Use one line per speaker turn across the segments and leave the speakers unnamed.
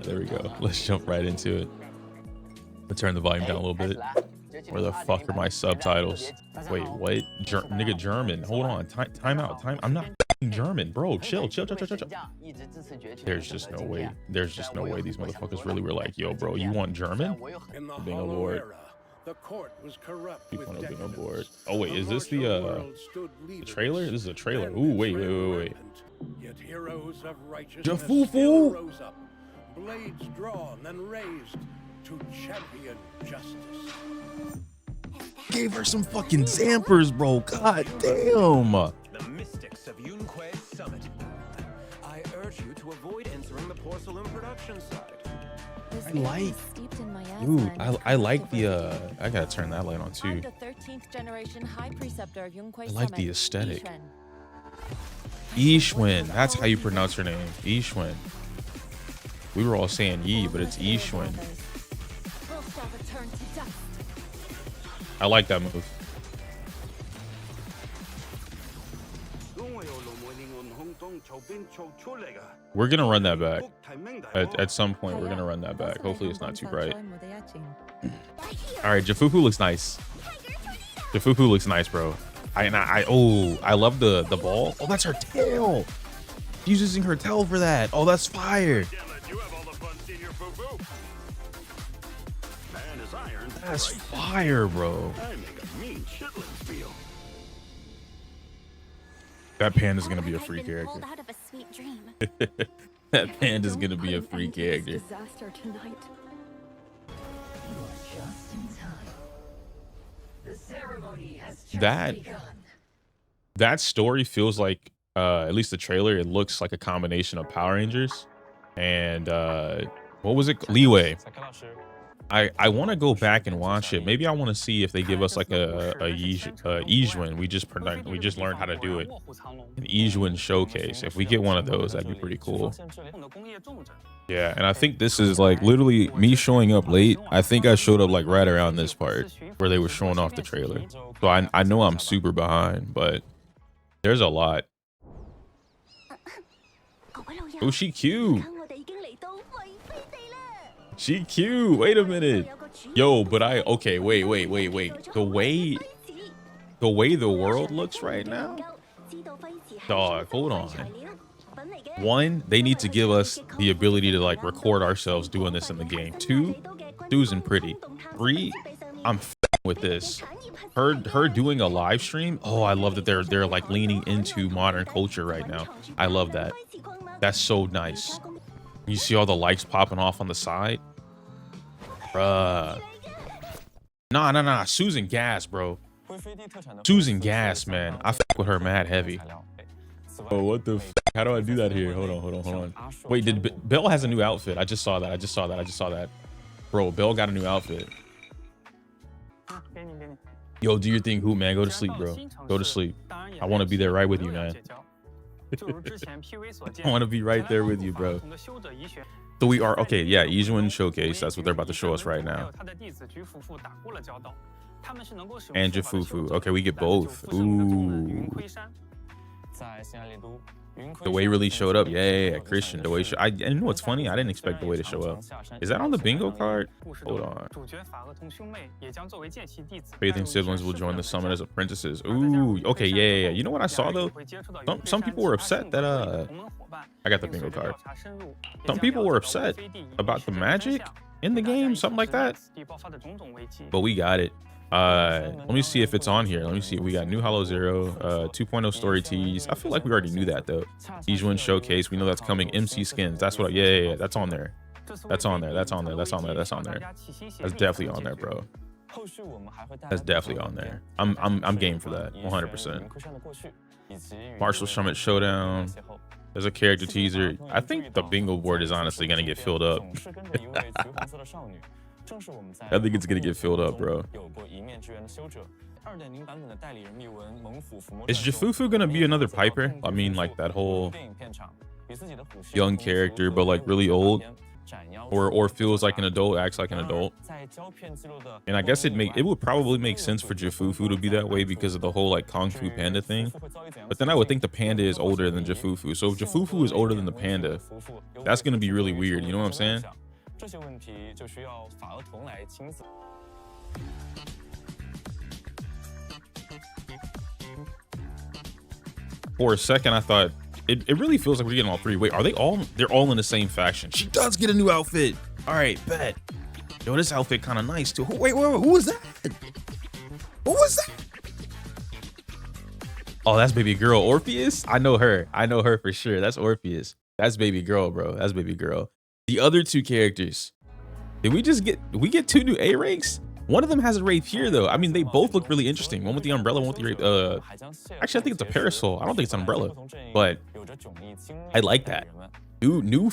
There we go. Let's jump right into it. Let's turn the volume down a little bit. Where the fuck are my subtitles? Wait, what? Nigga German. Hold on. Time out. I'm not German, bro. Chill. There's just no way. There's just no way these motherfuckers really were like, yo, bro, you want German? Being a lord. People want to being a board. Oh wait, is this the trailer? This is a trailer. Ooh, wait. Fufu.
Blades drawn and raised to champion justice.
Gave her some fucking zampers, bro. God damn.
The mystics of Yunque's summit. I urge you to avoid entering the porcelain production site.
I like the I gotta turn that light on too. I like the aesthetic. Yixuan, that's how you pronounce her name. Yixuan. We were all saying Yi, but it's Yixuan. I like that move. We're gonna run that back. At some point, we're gonna run that back. Hopefully it's not too bright. All right, Fufu looks nice. Fufu looks nice, bro. I love the ball. Oh, that's her tail. She's using her tail for that. Oh, that's fire. That's fire, bro. That panda's gonna be a free character. That panda's gonna be a free character. That story feels like, at least the trailer, it looks like a combination of Power Rangers and what was it? Leeway. I want to go back and watch it. Maybe I want to see if they give us like a Yixuan. We just learned how to do it. An Yixuan showcase. If we get one of those, that'd be pretty cool. Yeah, and I think this is like literally me showing up late. I think I showed up like right around this part where they were showing off the trailer. So I know I'm super behind, but there's a lot. Oh, she cute. She cute. Wait a minute. Yo, but okay, wait. The way the world looks right now, dog, hold on. One, they need to give us the ability to like record ourselves doing this in the game. Two, Susan pretty. Three, I'm with this. Her doing a live stream. Oh, I love that they're like leaning into modern culture right now. I love that. That's so nice. You see all the lights popping off on the side? Bruh. Nah. Susan gas, bro. Susan gas, man. I fuck with her mad heavy. Oh, what the f? How do I do that here? Hold on. Wait, Belle has a new outfit. I just saw that. Bro, Belle got a new outfit. Yo, do your thing, who, man. Go to sleep, bro. Go to sleep. I want to be there right with you, man. I want to be right there with you, bro. So we are, okay, yeah, Yixuan showcase. That's what they're about to show us right now. And Fufu. Okay, we get both. Ooh. The way really showed up. Yeah, Christian. The way and you know what's funny? I didn't expect the way to show up. Is that on the bingo card? Hold on. Faith and siblings will join the summit as apprentices. Ooh, okay, yeah. You know what I saw though? Some people were upset that I got the bingo card. Some people were upset about the magic in the game, something like that. But we got it. Let me see if it's on here. Let me see. We got new Hollow Zero, 2.0 story tease. I feel like we already knew that though. Yixuan showcase. We know that's coming. MC skins. That's what. Yeah. That's on there. That's definitely on there, bro. That's definitely on there. I'm game for that. 100%. Marshall Summit Showdown. There's a character teaser. I think the bingo board is honestly gonna get filled up. I think it's gonna get filled up, bro. Is Fufu gonna be another Piper? I mean, like that whole young character, but like really old. or feels like an adult, acts like an adult. And I guess it would probably make sense for Jifufu to be that way because of the whole like Kung Fu Panda thing. But then I would think the panda is older than Jifufu. So if Jifufu is older than the panda, that's gonna be really weird. You know what I'm saying? For a second, I thought it really feels like we're getting all three. Wait, are they all? They're all in the same faction. She does get a new outfit. All right, bet. Yo, this outfit kind of nice too. Wait, who was that? Who was that? Oh, that's baby girl Orpheus. I know her. I know her for sure. That's Orpheus. That's baby girl, bro. That's baby girl. The other two characters. Did we get two new A ranks? One of them has a rapier though. I mean, they both look really interesting. One with the umbrella, one with the actually I think it's a parasol. I don't think it's an umbrella, but I like that. New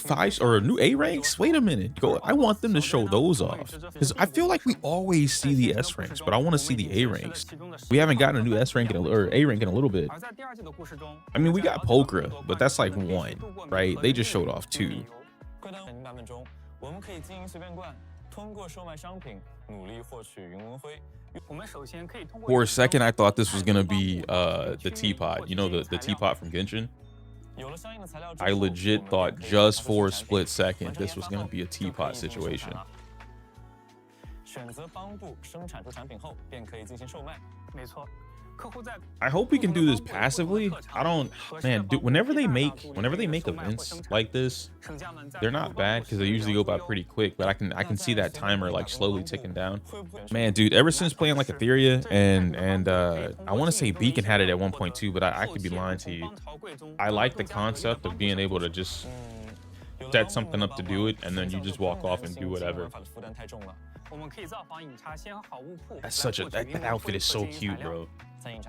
A ranks. Wait a minute. I want them to show those off because I feel like we always see the S ranks, but I want to see the A ranks. We haven't gotten a new S rank or A rank in a little bit. I mean, we got Pokra, but that's like one, right? They just showed off two. For a second, I thought this was gonna be the teapot. You know, the teapot from Genshin. I legit thought just for a split second this was gonna be a teapot situation. I hope we can do this passively. Whenever they make events like this, they're not bad because they usually go by pretty quick, but I can see that timer like slowly ticking down. Man, dude, ever since playing like Etheria and I want to say Beacon had it at 1.2, but I could be lying to you. I like the concept of being able to just set something up to do it and then you just walk off and do whatever. That's that outfit is so cute, bro. I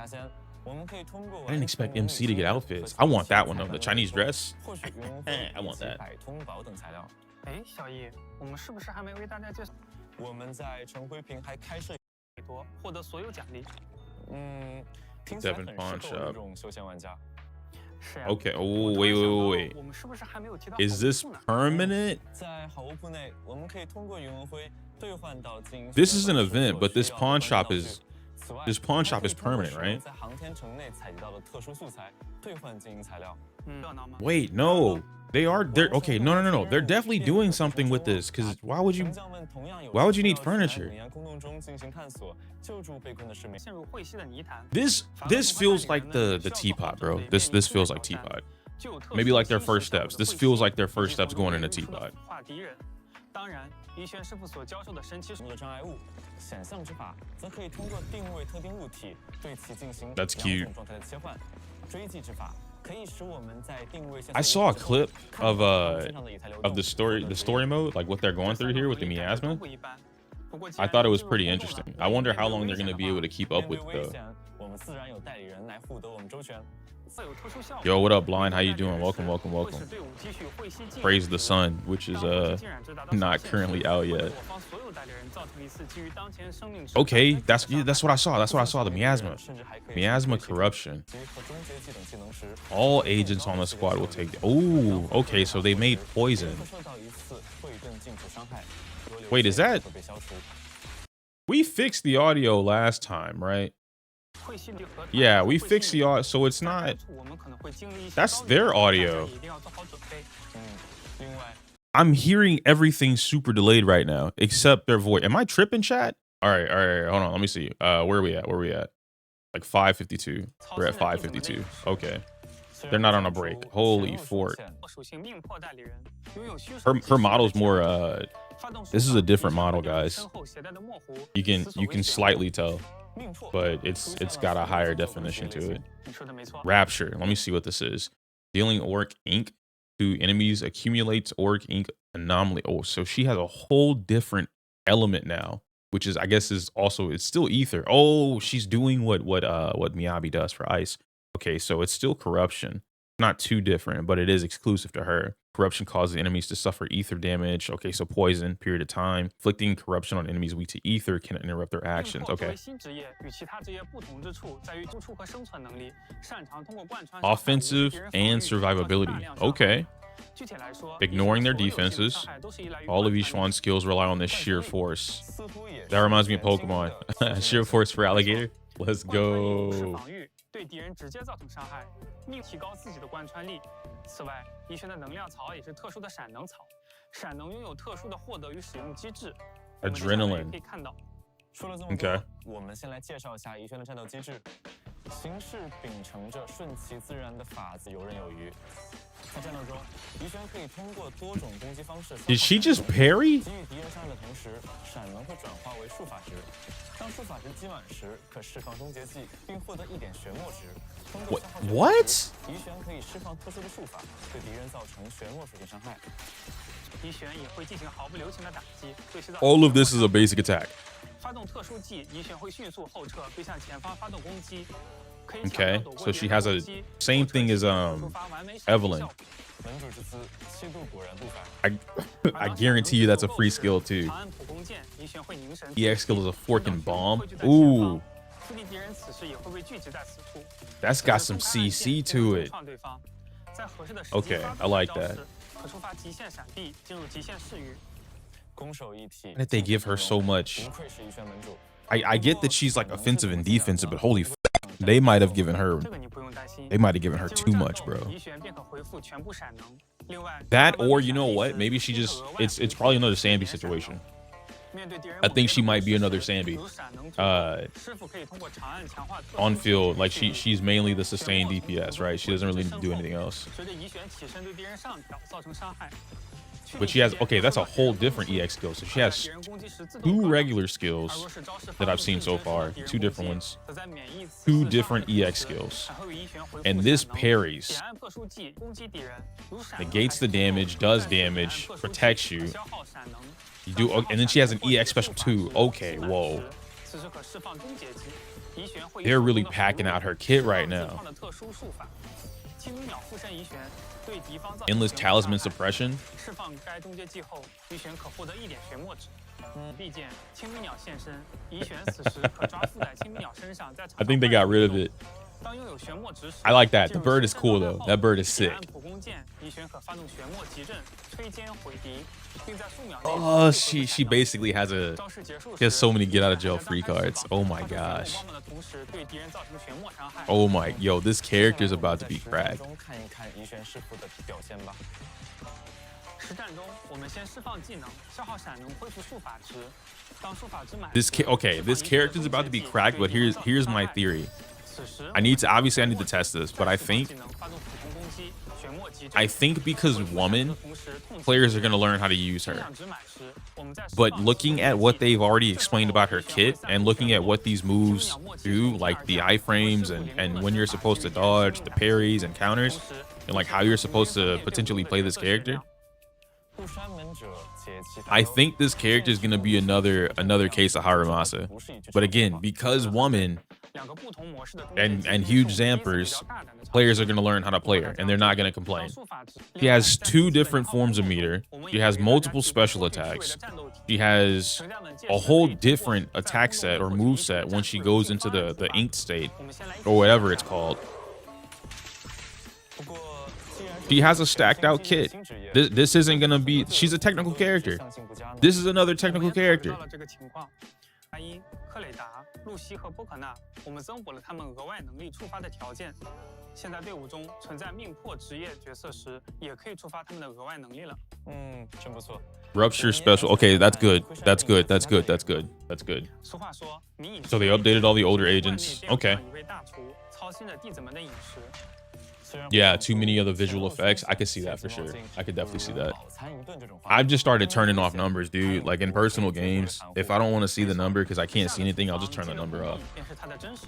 didn't expect MC to get outfits. I want that one though, the Chinese dress. I want that. Devin Pawn Shop. Okay. Oh, wait. Is this permanent? This is an event, but this pawn shop is permanent, right? Wait, no. They're okay. No. They're definitely doing something with this because why would you need furniture? This feels like the teapot, bro. This feels like teapot. Maybe like their first steps. This feels like their first steps going into teapot. That's cute. I saw a clip of the story mode, like what they're going through here with the miasma. I thought it was pretty interesting. I wonder how long they're going to be able to keep up with though. Yo, what up, Blind? How you doing? Welcome. Praise the Sun, which is not currently out yet. Okay, that's what I saw. The miasma corruption. All agents on the squad will take. Oh, okay, so they made poison. Wait, is that? We fixed the audio last time, right? Yeah, we fixed the audio, so it's not. That's their audio. I'm hearing everything super delayed right now, except their voice. Am I tripping, chat? All right. Hold on. Let me see. Where are we at? Like 5:52. We're at 5:52. Okay. They're not on a break. Holy fort. Her model's more. This is a different model, guys. You can slightly tell, but it's got a higher definition to it. Rapture. Let me see what this is. Dealing Auric Ink to enemies accumulates Auric Ink anomaly. Oh, so she has a whole different element now, which is, I guess, it's still ether. Oh, she's doing what Miyabi does for ice. Okay, so it's still corruption. Not too different, but it is exclusive to her. Corruption causes enemies to suffer ether damage. Okay, so poison, period of time. Inflicting corruption on enemies weak to ether can interrupt their actions. Okay. Offensive and survivability. Okay. ignoring their defenses. All of Yixuan's skills rely on this sheer force. That reminds me of Pokemon. Sheer force for alligator. Let's go.
对敌人直接造成伤害，提高自己的贯穿力。此外，怡璇的能量槽也是特殊的闪能槽，闪能拥有特殊的获得与使用机制。Adrenaline 可以看到。说了这么多，我们先来介绍一下怡璇的战斗机制。形式秉承着顺其自然的法子，游刃有余。在战斗中，怡璇可以通过多种攻击方式。
Did she just parry?
给予敌人伤害的同时，闪能会转化为术法值。当术法值积满时，可释放终结技，并获得1点玄墨值。
What?
怡璇可以释放特殊的术法，对敌人造成玄墨属性伤害。怡璇也会进行毫不留情的打击，对其造成。
All of this is a basic attack.
发动特殊技，怡璇会迅速后撤，并向前方发动攻击。
Okay, so she has a same thing as Evelyn. I guarantee you that's a free skill too. EX skill is a forking bomb. Ooh. That's got some CC to it. Okay, I like that. Why did they give her so much? I get that she's like offensive and defensive, but holy f, they might have given her too much, bro. That, or you know what? Maybe she just it's probably another Sambi situation. I think she might be another Sambi. On field, like she's mainly the sustained DPS, right? She doesn't really do anything else. But she has, okay, that's a whole different EX skill. So she has 2 regular skills that I've seen so far. 2 different ones. 2 different EX skills. And this parries. Negates the damage, does damage, protects you. You do, and then she has an EX special too. Okay, whoa. They're really packing out her kit right now. Endless Talisman Suppression. I think they got rid of it. I like that. The bird is cool though. That bird is sick. Oh, she basically has so many get out of jail free cards. Oh my gosh. Oh my, yo, this character is about to be cracked. This character is about to be cracked, but here's my theory. I need to test this, but I think because woman, players are going to learn how to use her. But looking at what they've already explained about her kit and looking at what these moves do, like the iframes and when you're supposed to dodge, the parries and counters, and like how you're supposed to potentially play this character, I think this character is going to be another case of Haramasa. But again, because woman and huge Zampers, players are going to learn how to play her, and they're not going to complain. She has 2 different forms of meter. She has multiple special attacks. She has a whole different attack set or move set when she goes into the inked state, or whatever it's called. She has a stacked out kit. This isn't going to be... She's a technical character. This is another technical character. 克雷达、露西和波可纳，我们增补了他们额外能力触发的条件。现在队伍中存在命破职业角色时，也可以触发他们的额外能力了。真不错。Rupture special. Okay, that's good. That's good. That's good. That's good. That's good. 俗话说，民以 So they updated all the older agents. Okay. 一位大厨操心着弟子们的饮食。Yeah, too many other visual effects. I could see that for sure. I could definitely see that. I've just started turning off numbers, dude. Like in personal games, if I don't want to see the number because I can't see anything, I'll just turn the number off.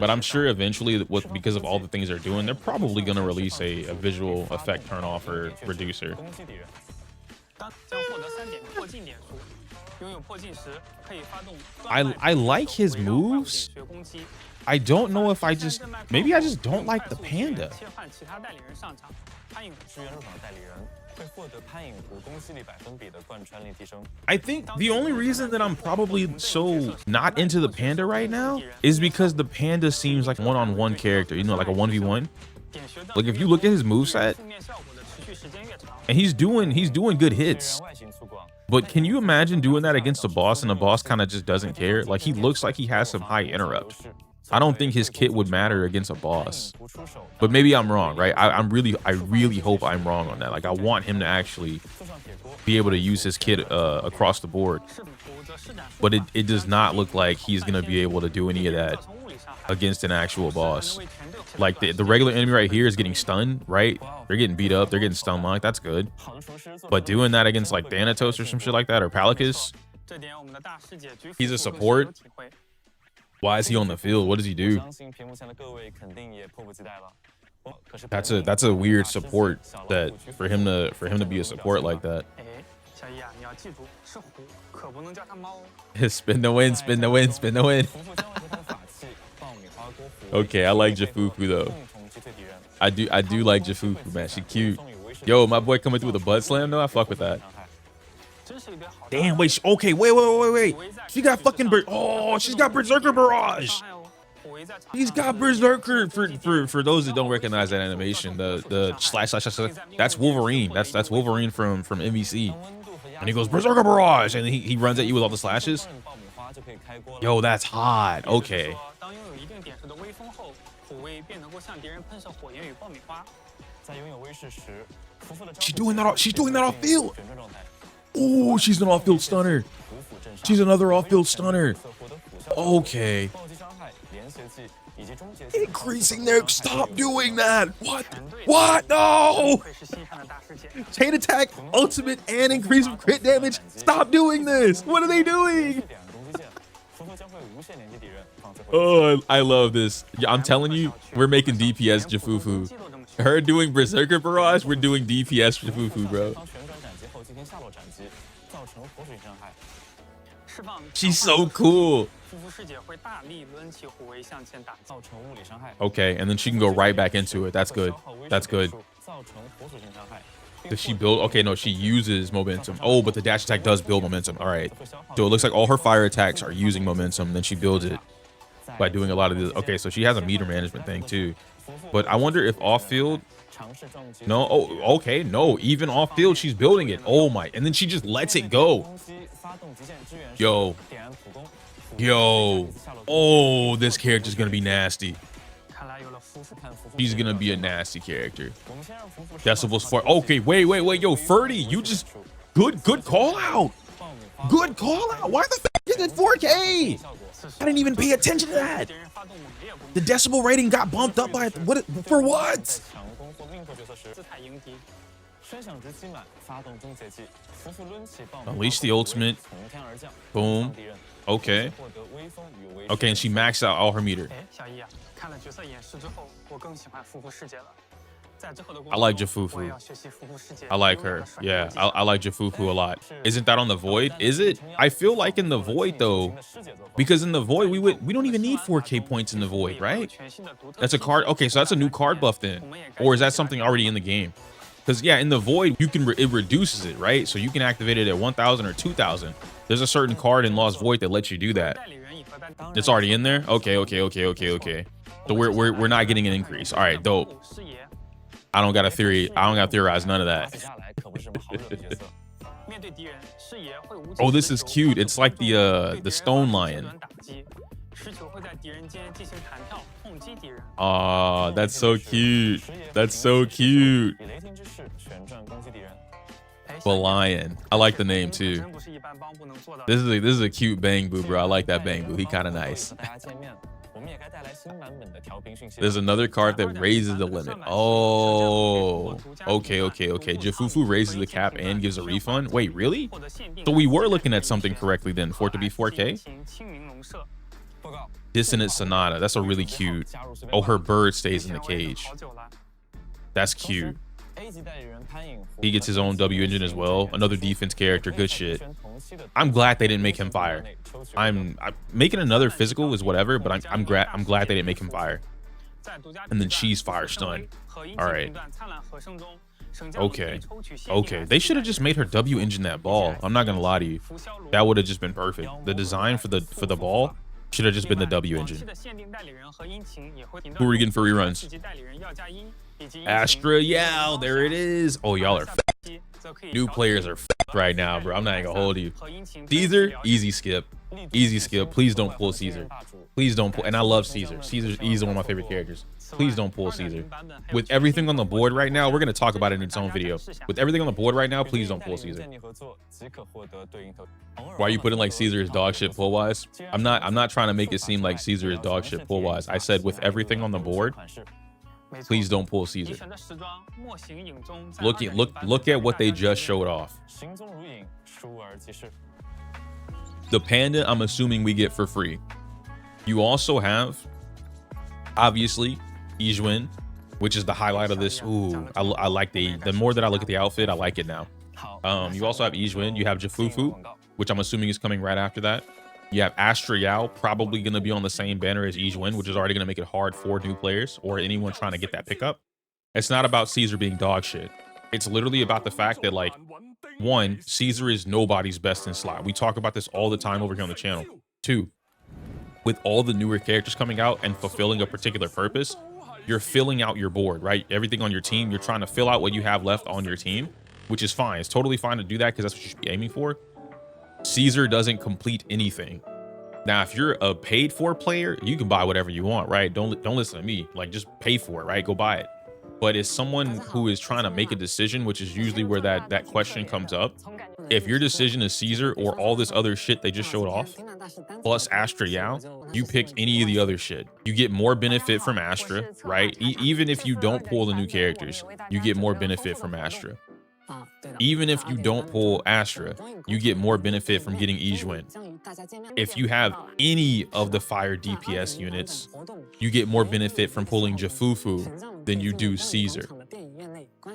But I'm sure eventually, because of all the things they're doing, they're probably going to release a visual effect turn off or reducer. I like his moves. I don't know if maybe I just don't like the panda. I think the only reason that I'm probably so not into the panda right now is because the panda seems like one-on-one character, you know, like a 1v1. Like if you look at his moveset, And he's doing good hits. But can you imagine doing that against a boss and the boss kind of just doesn't care? Like, he looks like he has some high interrupt. I don't think his kit would matter against a boss. But maybe I'm wrong, right? I really hope I'm wrong on that. Like, I want him to actually be able to use his kit across the board. But it does not look like he's going to be able to do any of that against an actual boss. Like, the regular enemy right here is getting stunned, right? They're getting beat up. They're getting stun locked. That's good. But doing that against, like, Thanatos or some shit like that, or Palicus, he's a support. Why is he on the field? What does he do? That's a weird support, that for him to be a support like that. Spin the win, spin the win, spin the win. Okay, I like Jafufu though. I do like Jafufu, man. She cute. Yo, my boy coming through with a butt slam though. I fuck with that. Damn, wait. Okay, wait. She got fucking she's got Berserker Barrage. He's got Berserker. For those that don't recognize that animation, the slash. That's Wolverine. That's Wolverine from MVC. And he goes Berserker Barrage, and he runs at you with all the slashes. Yo, that's hot. Okay. She's doing that off field. Oh, she's an off-field stunner. She's another off-field stunner. Okay. Increasing their... Stop doing that. What? No! Chain attack, ultimate, and increase of crit damage. Stop doing this. What are they doing? Oh, I love this. I'm telling you, we're making DPS Jafufu. Her doing Berserker Barrage, we're doing DPS Jafufu, bro. She's so cool. Okay, and then she can go right back into it. That's good. That's good. Does she build? Okay, no, she uses momentum. Oh, but the dash attack does build momentum. All right. So it looks like all her fire attacks are using momentum. Then she builds it by doing a lot of this. Okay, so she has a meter management thing too. But I wonder if off field. No. Oh, okay. No, even off field, she's building it. Oh my. And then she just lets it go. Yo. Oh, this character's going to be nasty. She's going to be a nasty character. Decibels for. Okay, wait. Yo, Ferdy, you just. Good call out. Good call out. Why the fuck is it 4K? I didn't even pay attention to that. The decibel rating got bumped up by what? For what? Unleash the ultimate. Boom. Okay. Okay, and she maxed out all her meter. I like Jafufu. I like her. Yeah, I like Jafufu a lot. Isn't that on the Void? Is it? I feel like in the Void though, because in the Void we don't even need 4K points in the Void, right? That's a card. Okay, so that's a new card buff then, or is that something already in the game? Because yeah, in the Void you can it reduces it, right? So you can activate it at 1,000 or 2,000. There's a certain card in Lost Void that lets you do that. It's already in there. Okay. So we're not getting an increase. All right, dope. I don't got a theory. I don't got to theorize none of that. Oh, this is cute. It's like the stone lion. Oh, that's so cute. That's so cute. The lion. I like the name too. This is a cute Bang Boo, bro. I like that Bang Boo. He kind of nice. There's another card that raises the limit. Oh, okay. Jafufu raises the cap and gives a refund. Wait, really? So we were looking at something correctly then for it to be 4K? Dissonant Sonata. That's a really cute. Oh, her bird stays in the cage. That's cute. He gets his own W engine as well. Another defense character. Good shit. I'm glad they didn't make him fire. I'm making another physical is whatever, but I'm glad they didn't make him fire. And then she's fire stun. All right. Okay. They should have just made her W engine that ball. I'm not gonna lie to you. That would have just been perfect. The design for the ball should have just been the W engine. Who are we getting for reruns? Astra, yeah, there it is. Oh, y'all are new players are right now, bro. I'm not gonna hold you. Caesar, easy skip. Easy skip. Please don't pull Caesar. Please don't pull. And I love Caesar. Caesar's easily one of my favorite characters. Please don't pull Caesar. With everything on the board right now, we're gonna talk about it in its own video. With everything on the board right now, please don't pull Caesar. Why are you putting like Caesar is dog shit pull wise? I'm not trying to make it seem like Caesar is dog shit pull wise. I said with everything on the board, please don't pull Caesar. Look at what they just showed off. The panda, I'm assuming we get for free. You also have, obviously, Yixuan, which is the highlight of this. Ooh, I like the more that I look at the outfit, I like it now. You also have Yixuan. You have Fufu, which I'm assuming is coming right after that. You have Astra, probably going to be on the same banner as Yixuan, which is already going to make it hard for new players or anyone trying to get that pickup. It's not about Caesar being dog shit. It's literally about the fact that, like, one, Caesar is nobody's best in slot. We talk about this all the time over here on the channel. Two, with all the newer characters coming out and fulfilling a particular purpose, you're filling out your board, right? Everything on your team, you're trying to fill out what you have left on your team, which is fine. It's totally fine to do that because that's what you should be aiming for. Caesar doesn't complete anything. Now, if you're a paid for player, you can buy whatever you want, right? Don't listen to me. Like, just pay for it, right? Go buy it. But as someone who is trying to make a decision, which is usually where that question comes up, if your decision is Caesar or all this other shit they just showed off, plus Astra, you pick any of the other shit. You get more benefit from Astra, right? Even if you don't pull the new characters, you get more benefit from Astra. Even if you don't pull Astra, you get more benefit from getting Yixuan. If you have any of the fire DPS units, you get more benefit from pulling Fufu than you do Caesar.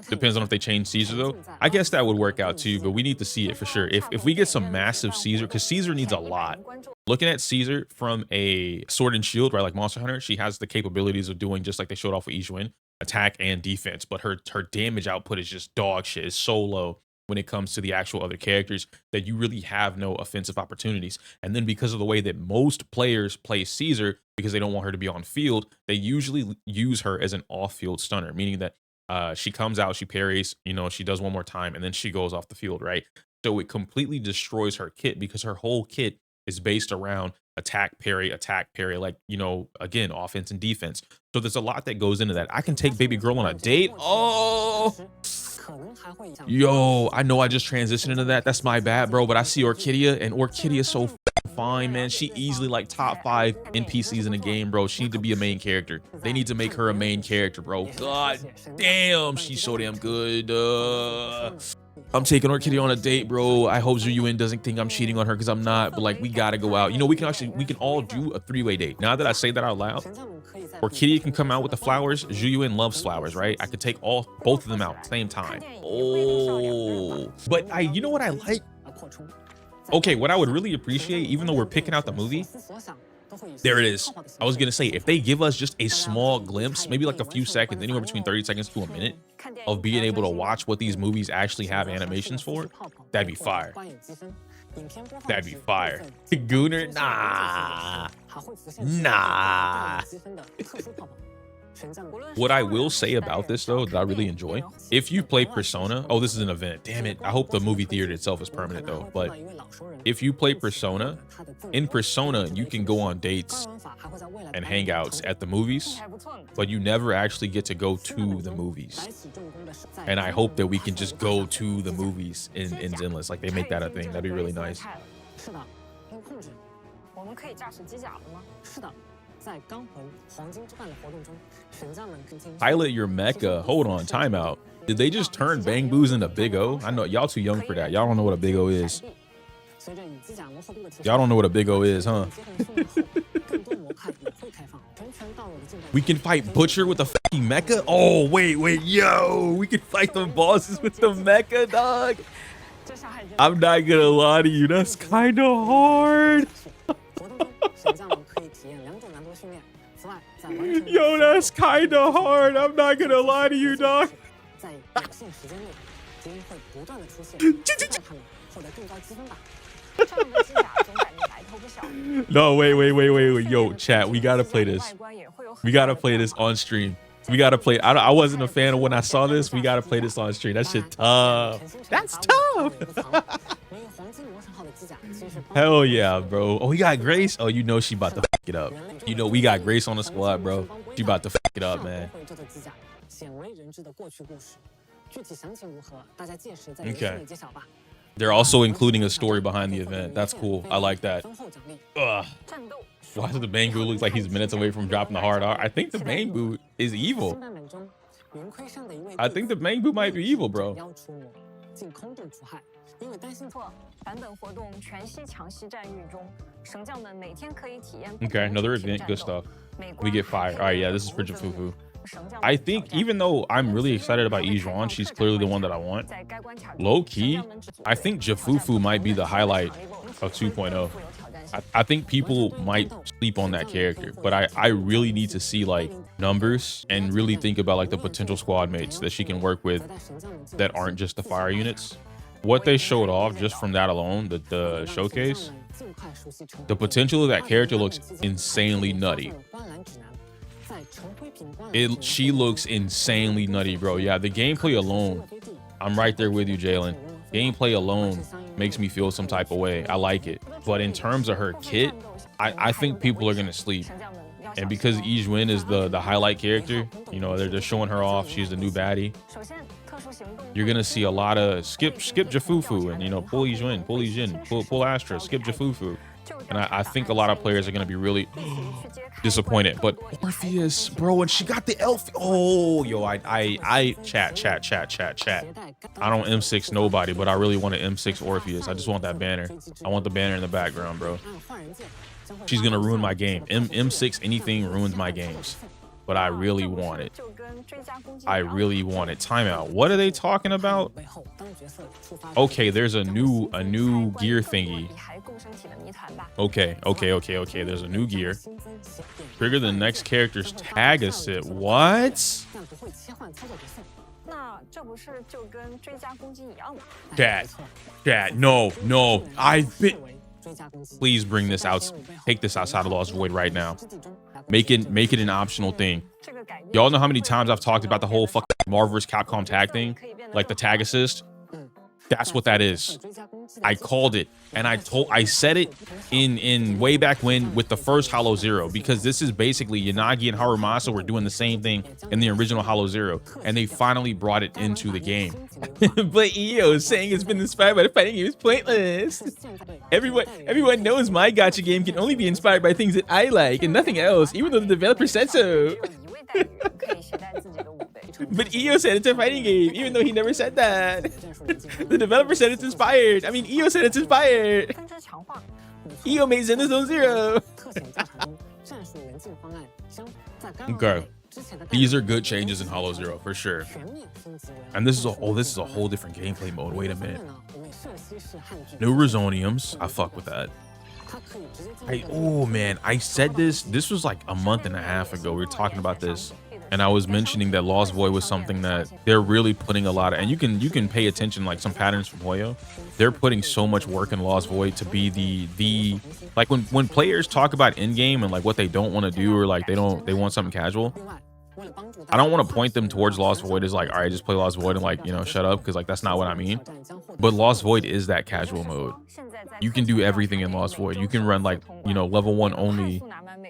Depends on if they change Caesar though. I guess that would work out too, but we need to see it for sure. If we get some massive Caesar, because Caesar needs a lot. Looking at Caesar from a sword and shield, right, like Monster Hunter, she has the capabilities of doing just like they showed off with Yixuan, attack and defense, but her damage output is just dog shit. It's so low when it comes to the actual other characters that you really have no offensive opportunities. And then because of the way that most players play Caesar, because they don't want her to be on field, they usually use her as an off-field stunner, meaning that she comes out, she parries, you know, she does one more time, and then she goes off the field, right? So it completely destroys her kit because her whole kit is based around attack, parry, like, you know, again, offense and defense. So there's a lot that goes into that. I can take baby girl on a date. Oh, yo, I know I just transitioned into that. That's my bad, bro. But I see Orchidia, and Orchidia's so fine, man. She easily like top 5 NPCs in the game, bro. She need to be a main character. They need to make her a main character, bro. God damn, she's so damn good. I'm taking Orchidia on a date, bro. I hope Zuyuan doesn't think I'm cheating on her because I'm not, but like, we gotta go out. You know, we can all do a 3-way date. Now that I say that out loud, Orchidia can come out with the flowers. Zuyuan loves flowers, right? I could take both of them out at the same time. Oh, but you know what I like? Okay, what I would really appreciate, even though we're picking out the movie, there it is. I was gonna say, if they give us just a small glimpse, maybe like a few seconds, anywhere between 30 seconds to a minute, of being able to watch what these movies actually have animations for, that'd be fire. That'd be fire. Gooner? Nah. What I will say about this though, that I really enjoy, if you play Persona, oh, this is an event, damn it, I hope the movie theater itself is permanent though, but if you play Persona, in Persona you can go on dates and hangouts at the movies, but you never actually get to go to the movies. And I hope that we can just go to the movies in Zenless, like they make that a thing. That'd be really nice. Pilot your mecha. Hold on, timeout. Did they just turn Bang Boos into Big O? I know y'all too young for that. Y'all don't know what a Big O is. Y'all don't know what a Big O is, huh? We can fight Butcher with a fucking mecha? Oh, wait, yo. We can fight the bosses with the mecha, dog. I'm not gonna lie to you. That's kind of hard. Yo, that's kind of hard. I'm not gonna lie to you, dog. No, wait. Yo, chat, we gotta play this. We gotta play this on stream. We gotta play. I wasn't a fan of when I saw this. We gotta play this on stream. That shit tough. That's tough. Hell yeah, bro. Oh, we got Grace. Oh, you know she about to fuck it up. You know we got Grace on the squad, bro. She about to fuck it up, man. Okay. They're also including a story behind the event. That's cool. I like that. Ugh. Why does the Bangu look like he's minutes away from dropping the hard R? I think the Bangu is evil. I think the Bangu might be evil, bro. Okay, another event. Good stuff. We get fire. All right, yeah, this is for Fufu. I think even though I'm really excited about Yixuan, she's clearly the one that I want. Low key, I think Fufu might be the highlight of 2.0. I think people might sleep on that character, but I really need to see like numbers and really think about like the potential squad mates that she can work with that aren't just the fire units. What they showed off just from that alone, the showcase, the potential of that character looks insanely nutty. She looks insanely nutty, bro. Yeah, the gameplay alone, I'm right there with you, Jalen. Gameplay alone makes me feel some type of way. I like it. But in terms of her kit, I think people are gonna sleep. And because Yixuan is the highlight character, you know, they're showing her off. She's the new baddie. You're gonna see a lot of skip Fufu and, you know, pull Yixuan, pull Astra, skip Fufu. And I think a lot of players are gonna be really disappointed. But Orpheus, bro, and she got the elf. Oh, yo, I chat. I don't M6 nobody, but I really want an M6 Orpheus. I just want that banner. I want the banner in the background, bro. She's gonna ruin my game. M6 anything ruins my games. But I really want it. I really want it. Timeout. What are they talking about? Okay, there's a new gear thingy. Okay. There's a new gear. Trigger the next character's tag assist. What? Chat. No. I've been. Please bring this out. Take this outside of Lost Void right now. Make it an optional thing. Y'all know how many times I've talked about the whole fucking Marvel vs. Capcom tag thing? Like the tag assist? That's what that is. I called it, and I said it in way back when with the first Hollow Zero, because this is basically Yanagi and Harumasa were doing the same thing in the original Hollow Zero, and they finally brought it into the game. But EO saying it's been inspired by the fighting game is pointless. Everyone knows my gacha game can only be inspired by things that I like and nothing else, even though the developer said so. But EO said it's a fighting game, even though he never said that. The developer said it's inspired. I mean, EO said it's inspired. EO made Zenless Zone Zero. Okay. These are good changes in Hollow Zero for sure. And this is a whole different gameplay mode. Wait a minute. New Resoniums. I fuck with that. Oh man, I said this was like a month and a half ago. We were talking about this, and I was mentioning that Lost Void was something that they're really putting a lot of, and you can pay attention, like some patterns from Hoyo. They're putting so much work in Lost Void to be the like when players talk about in game and like what they don't want to do, or like they want something casual. I don't want to point them towards Lost Void as like, all right, just play Lost Void and like, you know, shut up, because like that's not what I mean. But Lost Void is that casual mode. You can do everything in Lost Void. You can run like, you know, level 1 only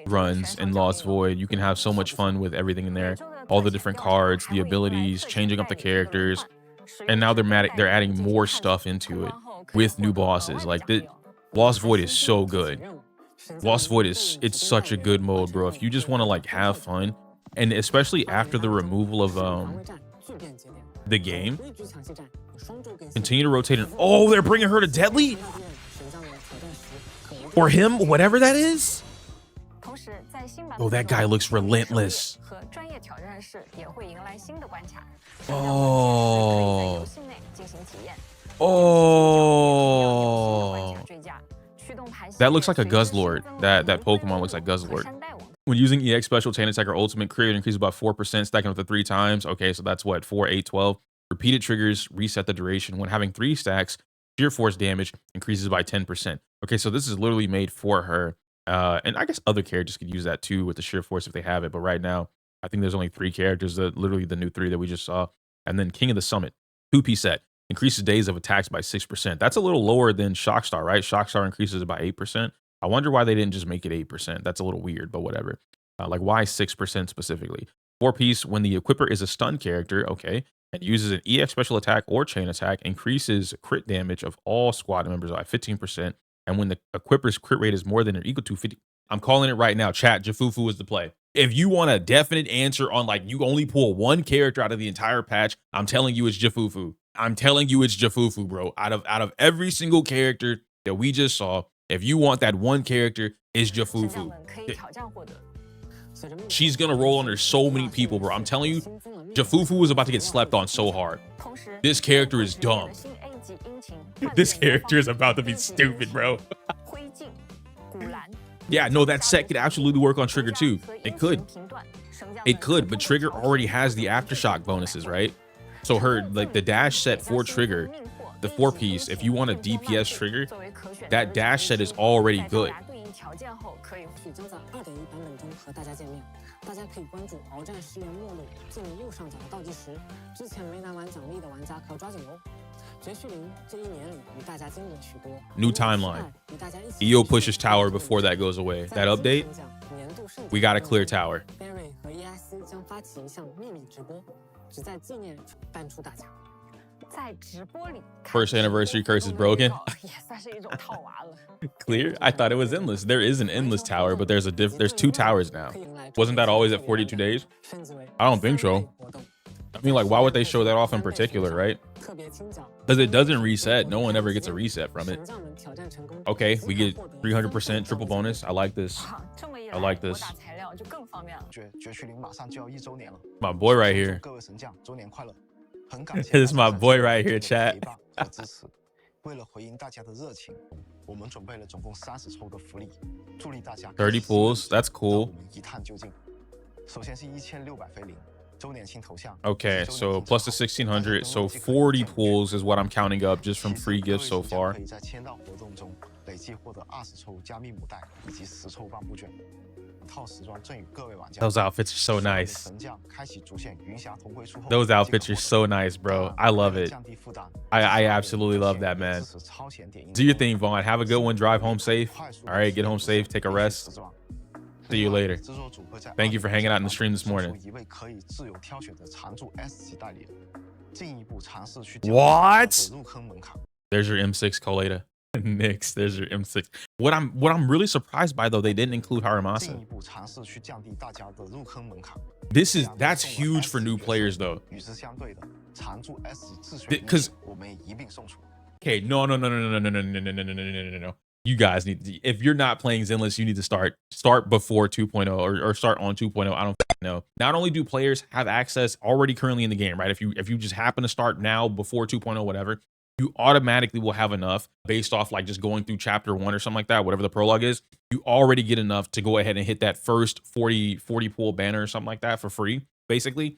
runs in Lost Void. You can have so much fun with everything in there. All the different cards, the abilities, changing up the characters. And now they're adding more stuff into it with new bosses. Like Lost Void is so good. Lost Void it's such a good mode, bro. If you just want to like have fun, and especially after the removal of the game, continue to rotate it. Oh, they're bringing her to Deadly? Or him, whatever that is. Oh, that guy looks relentless. Oh. That looks like a Guzzlord. That Pokemon looks like Guzzlord. When using EX Special, Chain Attack or Ultimate, Create increases by 4%, stacking up to 3 times. Okay, so that's what, 4, 8, 12. Repeated triggers reset the duration. When having 3 stacks, Sheer Force damage increases by 10%. Okay, so this is literally made for her. And I guess other characters could use that too with the Sheer Force if they have it. But right now, I think there's only 3 characters, literally the new 3 that we just saw. And then King of the Summit, 2-piece set. Increases days of attacks by 6%. That's a little lower than Shockstar, right? Shockstar increases it by 8%. I wonder why they didn't just make it 8%. That's a little weird, but whatever. Like, why 6% specifically? 4-piece, when the equipper is a stun character, okay, and uses an EX special attack or chain attack, increases crit damage of all squad members by 15%. And when the equipper's crit rate is more than or equal to 50, I'm calling it right now, chat, Jafufu is the play. If you want a definite answer on, like, you only pull 1 character out of the entire patch, I'm telling you it's Jafufu. I'm telling you it's Jafufu, bro. Out of every single character that we just saw, if you want that 1 character, it's Jafufu. She's gonna roll under so many people, bro. I'm telling you, Jafufu is about to get slept on so hard. This character is dumb. This character is about to be stupid, bro. Yeah, no, that set could absolutely work on Trigger too. It could. It could, but Trigger already has the Aftershock bonuses, right? So her, like, the dash set for Trigger, the 4-piece, if you want a DPS Trigger, that dash set is already good. New timeline. EO pushes tower before that goes away. That update, we got to clear tower. First anniversary curse is broken. Clear? I thought it was endless. There is an endless tower, but there's 2 towers now. Wasn't that always at 42 days? I don't think so. I mean, like, why would they show that off in particular, right? Because it doesn't reset. No one ever gets a reset from it. Okay, we get 300% triple bonus. I like this. I like this. My boy right here. This is my boy right here, chat. 30 pools. That's cool. Okay, so plus the 1600, so 40 pools is what I'm counting up just from free gifts so far. Those outfits are so nice. Those outfits are so nice, bro. I love it. I absolutely love that, man. Do your thing, Vaughn. Have a good one. Drive home safe. All right, get home safe. Take a rest. See you later. Thank you for hanging out in the stream this morning. What? There's your M6 Colada. Nix, there's your M6. What I'm really surprised by, though, they didn't include Haramasa. That's huge for new players, though. Because okay, no. You guys need to, if you're not playing Zenless, you need to start before 2.0 or start on 2.0. I don't know. Not only do players have access already currently in the game, right? If you just happen to start now before 2.0, whatever, you automatically will have enough based off like just going through chapter 1 or something like that, whatever the prologue is. You already get enough to go ahead and hit that first 40 pool banner or something like that for free. Basically,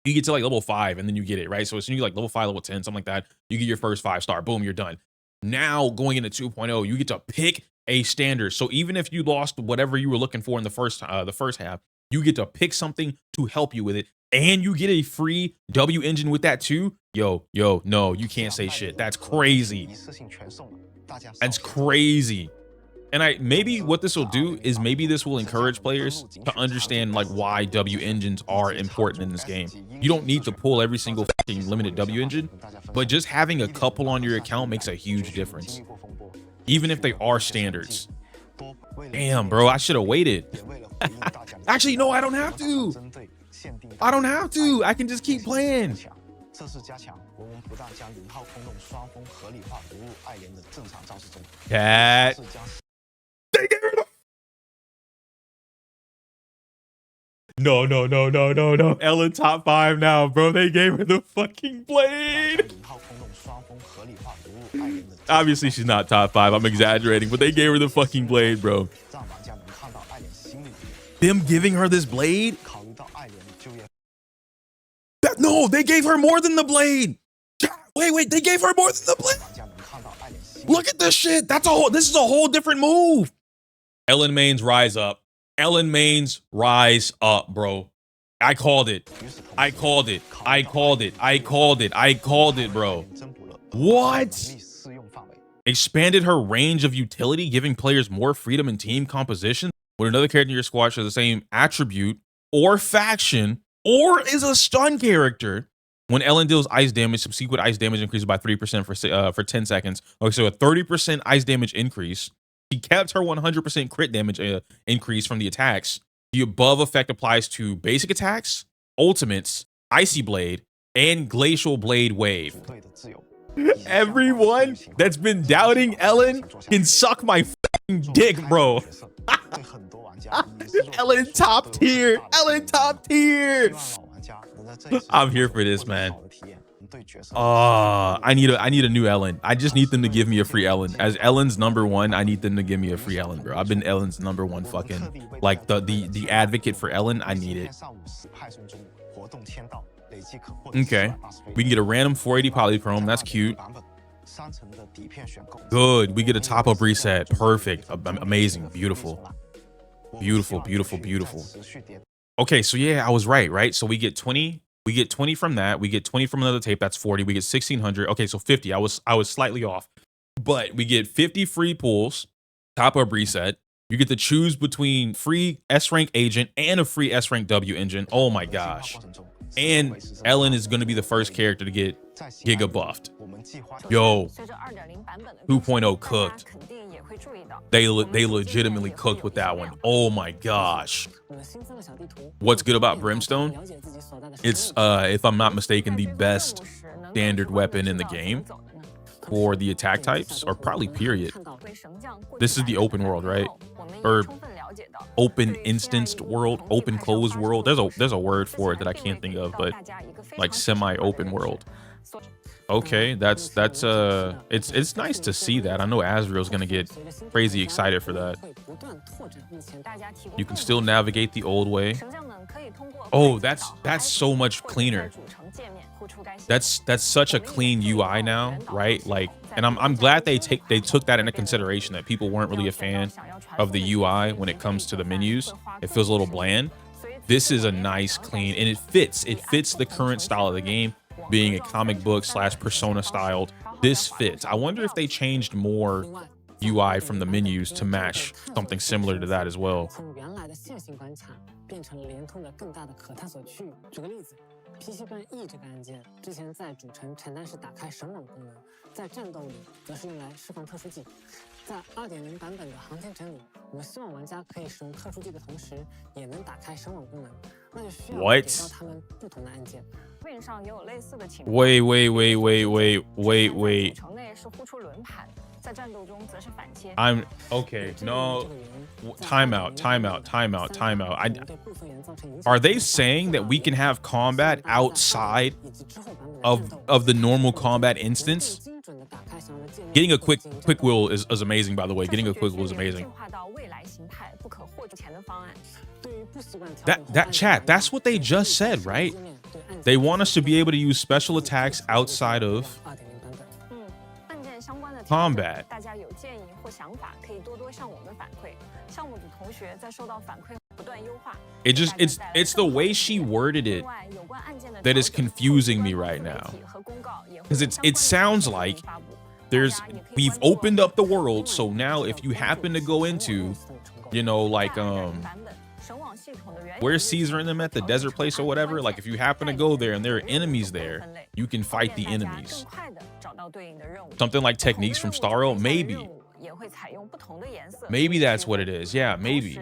you get to like level 5 and then you get it, right? So as soon as you like level 5, level 10, something like that, you get your first 5-star. Boom, you're done. Now going into 2.0, you get to pick a standard. So even if you lost whatever you were looking for in the first half, you get to pick something to help you with it, and you get a free W engine with that too. Yo, no, you can't say shit. That's crazy. That's crazy. And maybe what this will do is maybe this will encourage players to understand like why W engines are important in this game. You don't need to pull every single fucking limited W engine, but just having a couple on your account makes a huge difference. Even if they are standards. Damn, bro, I should have waited. Actually, no, I don't have to. I don't have to. I can just keep playing. Cat. They gave her the... No. Ellen top 5 now, bro. They gave her the fucking blade. Obviously, she's not top 5. I'm exaggerating, but they gave her the fucking blade, bro. Them giving her this blade? No, they gave her more than the blade. Wait, they gave her more than the blade. Look at this shit. This is a whole different move. Ellen Mains rise up. Ellen Mains rise up, bro. I called it. I called it. I called it. I called it. I called it, bro. What? Expanded her range of utility, giving players more freedom in team composition. When another character in your squad shares the same attribute or faction or is a stun character, when Ellen deals ice damage, subsequent ice damage increases by 3% for 10 seconds. Okay, so a 30% ice damage increase. She kept her 100% crit damage increase from the attacks. The above effect applies to basic attacks, ultimates, Icy Blade, and Glacial Blade Wave. Everyone that's been doubting Ellen can suck my dick, bro. Ellen top tier. Ellen top tier. I'm here for this, man. I need a new Ellen. I just need them to give me a free Ellen. As Ellen's #1, I need them to give me a free Ellen, bro. I've been Ellen's #1 fucking, like, the advocate for Ellen. I need it. Okay, we can get a random 480 polychrome. That's cute. Good. We get a top up reset. Perfect. Amazing. Beautiful. Beautiful, beautiful, beautiful. Okay, so yeah, I was right? So we get 20. We get 20 from that. We get 20 from another tape. That's 40. We get 1,600. Okay, so 50. I was slightly off. But we get 50 free pulls, top up reset. You get to choose between free S-rank agent and a free S-rank W engine. Oh my gosh. And Ellen is going to be the first character to get Giga buffed. Yo, 2.0 cooked. They legitimately cooked with that one. Oh my gosh. What's good about Brimstone? It's, if I'm not mistaken, the best standard weapon in the game for the attack types, or probably period. This is the open world, right? Or open instanced world, open closed world. There's a word for it that I can't think of, but like semi-open world. Okay, that's it's nice to see that. I know Azrael's gonna get crazy excited for that. You can still navigate the old way. Oh, that's so much cleaner. That's such a clean UI now, right? Like, and I'm glad they took that into consideration, that people weren't really a fan of the UI when it comes to the menus. It feels a little bland. This is a nice, clean, and it fits the current style of the game, being a comic book / Persona styled. This fits. I wonder if they changed more UI from the menus to match something similar to that as well. PC 端 E 这个按键之前在主城承担是打开神网功能，在战斗里则是用来释放特殊技。在 2.0 版本的航天城里，我们希望玩家可以使用特殊技的同时，也能打开神网功能，那就需要给到他们不同的按键。Wait上也有类似的情况。Wait. 主城内是呼出轮盘，在战斗中则是反切。I'm okay. No. Time out. Are they saying that we can have combat outside of the normal combat instance? Getting a quick wheel is amazing, by the way. Getting a quick wheel is amazing. That chat, that's what they just said, right? They want us to be able to use special attacks outside of combat. It's the way she worded it that is confusing me right now, because it sounds like we've opened up the world, so now if you happen to go into, you know, like where's Caesar and them at, the desert place or whatever, like if you happen to go there and there are enemies there, you can fight the enemies. Something like techniques from Starro, maybe that's what it is. Yeah, maybe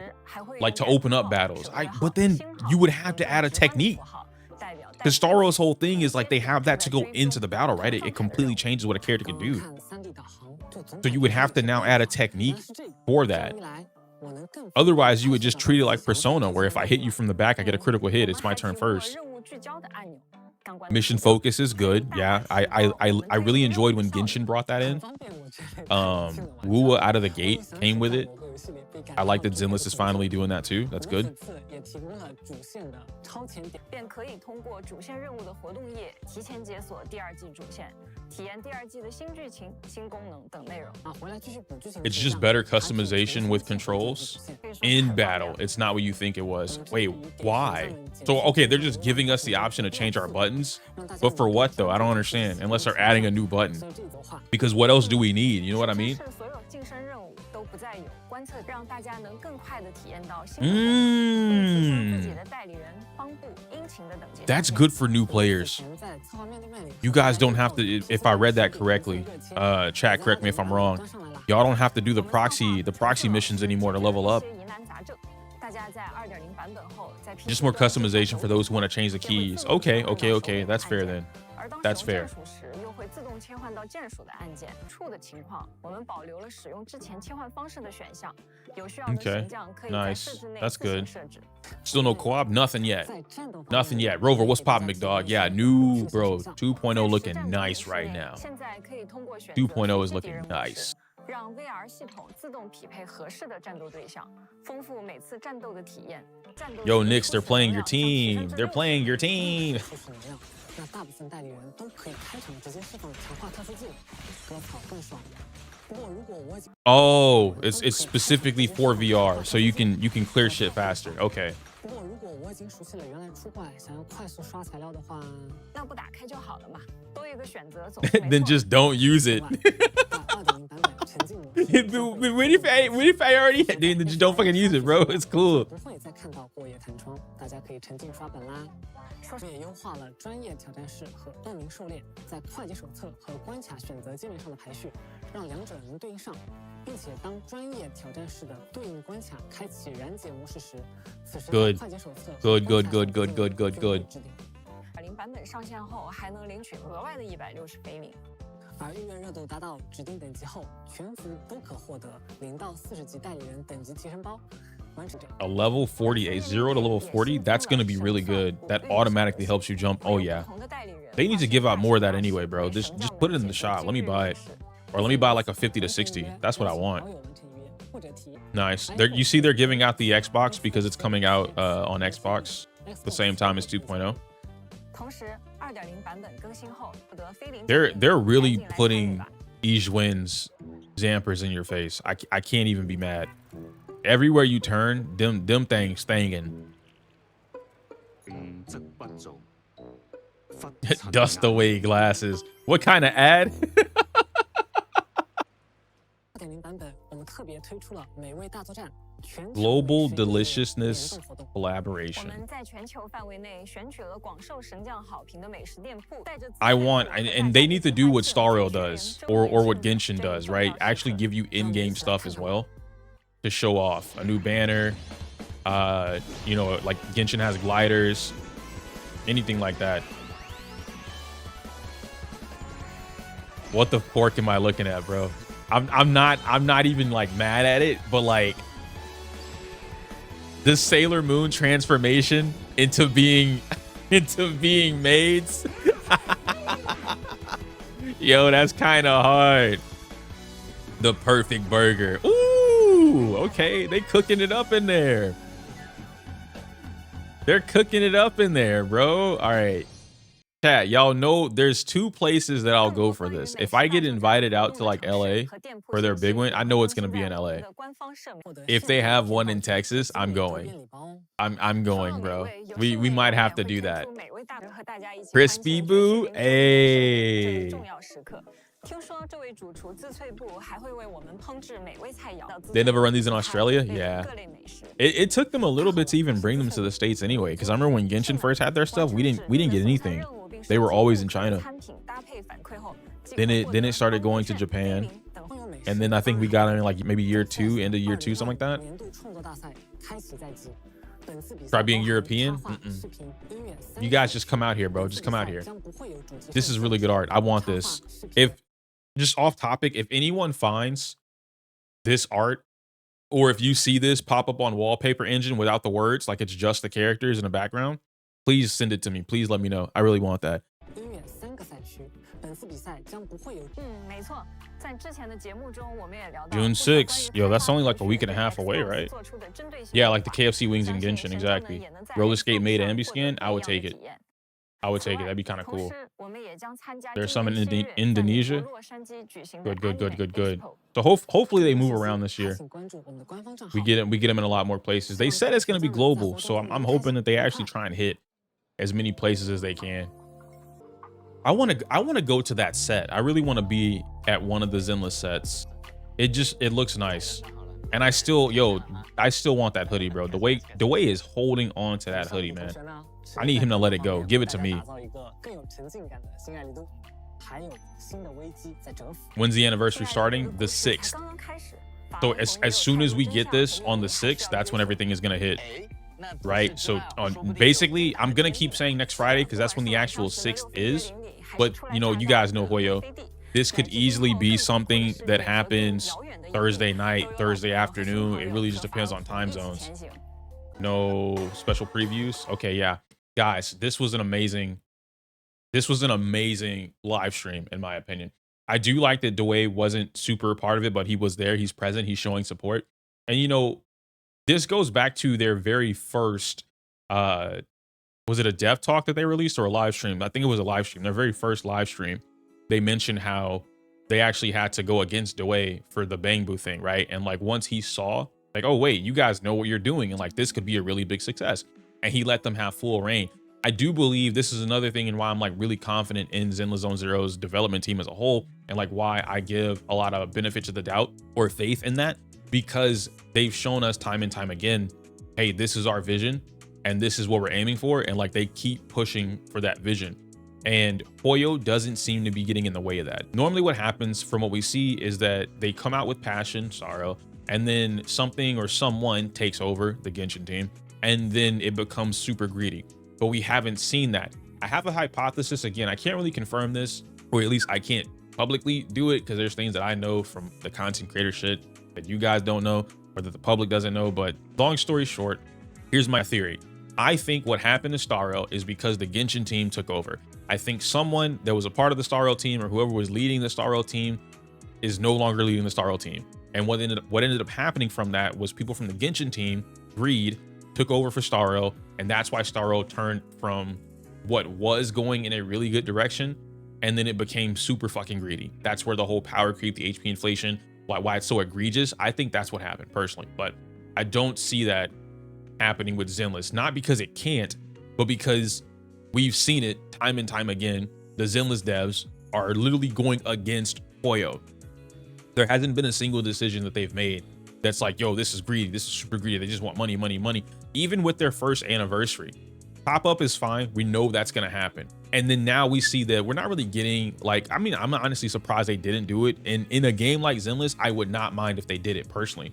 like to open up battles. But then you would have to add a technique, because Starro's whole thing is like they have that to go into the battle, right? It completely changes what a character can do. So you would have to now add a technique for that. Otherwise, you would just treat it like Persona, where if I hit you from the back, I get a critical hit. It's my turn first. Mission focus is good. Yeah, I really enjoyed when Genshin brought that in. Wuwa out of the gate came with it. I like that Zenless is finally doing that too. That's good.
便可以通过主线任务的活动页提前解锁第二季主线，体验第二季的新剧情、新功能等内容。
It's just better customization with controls in battle. It's not what you think it was. Wait, why? So, okay, they're just giving us the option to change our buttons. But for what, though? I don't understand. Unless they're adding a new button. Because what else do we need? You know what I mean? That's good for new players. You guys don't have to, if I read that correctly, chat, correct me if I'm wrong. Y'all don't have to do the proxy missions anymore to level up. Just more customization for those who want to change the keys. Okay. That's fair then. That's fair. Okay, nice. That's good. Still no co-op? Nothing yet. Nothing yet. Rover, what's poppin', McDog? Yeah, new, bro. 2.0 looking nice right now. 2.0 is looking nice.
让 VR 系统自动匹配合适的战斗对象，丰富每次战斗的体验。
Yo, Knicks, they're playing your team. They're playing your team.
那大部分代理人都可以开场直接释放强化特殊技能，割草更爽。不过如果我
Oh, it's specifically for VR, so you can clear shit faster. Okay.
不过如果我已经熟悉了原来出怪，想要快速刷材料的话，
那不打开就好了嘛，多一个选择总
Then just don't use it. What if I already then just don't fucking use it, bro? It's cool.
不会再看到过夜弹窗，大家可以沉浸刷本啦。说也优化了专业挑战室和恶名狩猎在会计手册和关卡选择界面上的排序，让两者能对应上，并且当专业挑战室的对应关卡开启燃解模式时，此时会计手册
Good.
2.0版本上线后还能领取额外的160飞领。
而预约热度达到指定等级后，全服都可获得0到40级代理人等级提升包。
A level 40, a 0 to level 40, that's going to be really good. That automatically helps you jump. Oh, yeah. They need to give out more of that anyway, bro. Just put it in the shop. Let me buy it. Or let me buy like a 50 to 60. That's what I want. Nice. You see they're giving out the Xbox because it's coming out on Xbox the same time as 2.0. They're really putting Yixuan's Zampers in your face. I can't even be mad. Everywhere you turn, them things thangin'. Dust away glasses. What kind of ad?
2.0版本我们特别推出了美味大作战
Global Deliciousness Collaboration. I want, and they need to do what Star Rail does, or what Genshin does, right? Actually give you in-game stuff as well to show off. A new banner, you know, like Genshin has gliders, anything like that. What the fork am I looking at, bro? I'm not even like mad at it, but like the Sailor Moon transformation into being maids. Yo, that's kind of hard. The perfect burger. Ooh, okay, they cooking it up in there. They're cooking it up in there, bro. All right. Chat, y'all know there's two places that I'll go for this. If I get invited out to like LA for their big one, I know it's gonna be in LA. If they have one in Texas, I'm going. I'm going, bro. We might have to do that. Crispy Boo, hey. They never run these in Australia? Yeah. It took them a little bit to even bring them to the States anyway, because I remember when Genshin first had their stuff, we didn't get anything. They were always in China. Then it started going to Japan. And then I think we got them in like maybe year 2, end of year 2, something like that. Try being European? You guys just come out here, bro. Just come out here. This is really good art. I want this. If just off topic, if anyone finds this art, or if you see this pop up on Wallpaper Engine without the words, like it's just the characters in the background, please send it to me. Please let me know. I really want that. June 6th. Yo, that's only like a week and a half away, right? Yeah, like the KFC wings in Genshin, exactly. Roller skate made Ambiscan, I would take it. I would take it. That'd be kind of cool. There's some in Indonesia. Good. So hopefully they move around this year. We get them in a lot more places. They said it's going to be global, so I'm hoping that they actually try and hit as many places as they can. I want to go to that set. I really want to be at one of the Zenless sets. It looks nice. And I still want that hoodie, bro. The way is holding on to that hoodie, man. I need him to let it go. Give it to me. When's the anniversary starting? The 6th. So as soon as we get this on the 6th, that's when everything is going to hit. Right? So basically, I'm going to keep saying next Friday because that's when the actual 6th is. But, you know, you guys know Hoyo. This could easily be something that happens Thursday night, Thursday afternoon. It really just depends on time zones. No special previews. Okay, yeah. Guys, this was an amazing live stream, in my opinion. I do like that Dwayne wasn't super part of it, but he was there. He's present. He's showing support. And, you know, this goes back to their very first, was it a dev talk that they released or a live stream? I think it was a live stream. Their very first live stream. They mentioned how they actually had to go against Dwayne for the Bangbu thing, right? And like once he saw, like, oh, wait, you guys know what you're doing. And like, this could be a really big success. And he let them have full reign. I do believe this is another thing and why I'm like really confident in Zenless Zone Zero's development team as a whole, and like why I give a lot of benefit to the doubt or faith in that, because they've shown us time and time again, hey, this is our vision and this is what we're aiming for. And like they keep pushing for that vision. And Hoyo doesn't seem to be getting in the way of that. Normally what happens from what we see is that they come out with passion, sorrow, and then something or someone takes over the Genshin team, and then it becomes super greedy. But we haven't seen that. I have a hypothesis. Again, I can't really confirm this, or at least I can't publicly do it because there's things that I know from the content creator shit that you guys don't know or that the public doesn't know. But long story short, here's my theory. I think what happened to Starro is because the Genshin team took over. I think someone that was a part of the Starro team or whoever was leading the Starro team is no longer leading the Starro team. And what ended up happening from that was people from the Genshin team, greed, took over for Starro, and that's why Starro turned from what was going in a really good direction, and then it became super fucking greedy. That's where the whole power creep, the HP inflation, why it's so egregious. I think that's what happened personally, but I don't see that happening with Zenless, not because it can't, but because we've seen it time and time again. The Zenless devs are literally going against Hoyo. There hasn't been a single decision that they've made that's like, yo, this is greedy, this is super greedy, they just want money, money, money. Even with their first anniversary, pop-up is fine, we know that's gonna happen. And then now we see that we're not really getting, like, I mean, I'm honestly surprised they didn't do it. And in a game like Zenless, I would not mind if they did it personally.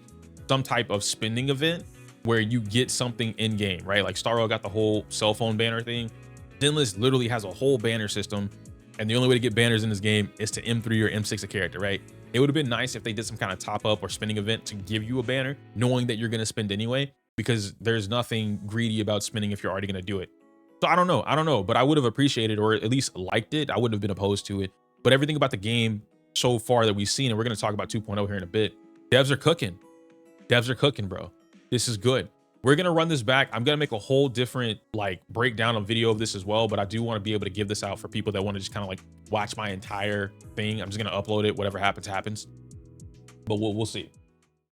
Some type of spending event where you get something in game, right? Like Starro got the whole cell phone banner thing. Zenless literally has a whole banner system, and the only way to get banners in this game is to M3 or M6 a character, right? It would have been nice if they did some kind of top up or spending event to give you a banner, knowing that you're going to spend anyway, because there's nothing greedy about spending if you're already going to do it. So I don't know, but I would have appreciated or at least liked it. I wouldn't have been opposed to it. But everything about the game so far that we've seen, and we're going to talk about 2.0 here in a bit, devs are cooking. Devs are cooking, bro. This is good. We're going to run this back. I'm going to make a whole different like breakdown of video of this as well, but I do want to be able to give this out for people that want to just kind of like watch my entire thing. I'm just going to upload it. Whatever happens, happens. But we'll see.